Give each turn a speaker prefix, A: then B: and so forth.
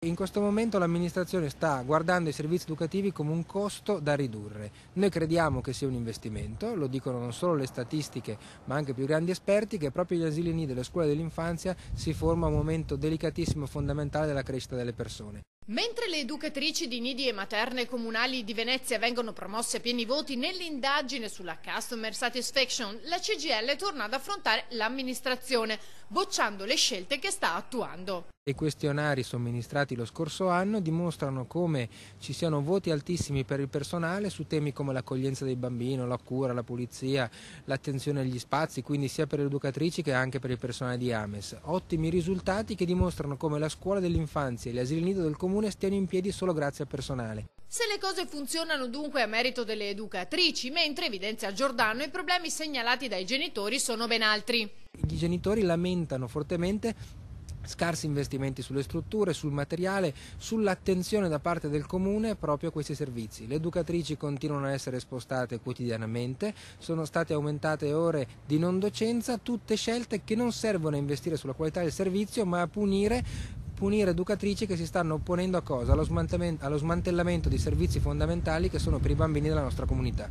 A: In questo momento l'amministrazione sta guardando i servizi educativi come un costo da ridurre. Noi crediamo che sia un investimento, lo dicono non solo le statistiche ma anche più grandi esperti, che proprio gli asili nido e le scuole dell'infanzia si forma un momento delicatissimo e fondamentale della crescita delle persone.
B: Mentre le educatrici di nidi e materne comunali di Venezia vengono promosse a pieni voti nell'indagine sulla Customer Satisfaction, la CGIL torna ad affrontare l'amministrazione, bocciando le scelte che sta attuando.
A: I questionari somministrati lo scorso anno dimostrano come ci siano voti altissimi per il personale su temi come l'accoglienza dei bambini, la cura, la pulizia, l'attenzione agli spazi, quindi sia per le educatrici che anche per il personale di Ames. Ottimi risultati che dimostrano come la scuola dell'infanzia e gli asili nido del comune stiano in piedi solo grazie al personale.
B: Se le cose funzionano dunque a merito delle educatrici, mentre, evidenzia Giordano, i problemi segnalati dai genitori sono ben altri.
A: I genitori lamentano fortemente scarsi investimenti sulle strutture, sul materiale, sull'attenzione da parte del comune proprio a questi servizi. Le educatrici continuano a essere spostate quotidianamente, sono state aumentate ore di non docenza, tutte scelte che non servono a investire sulla qualità del servizio ma a punire educatrici che si stanno opponendo a cosa? Allo smantellamento di servizi fondamentali che sono per i bambini della nostra comunità.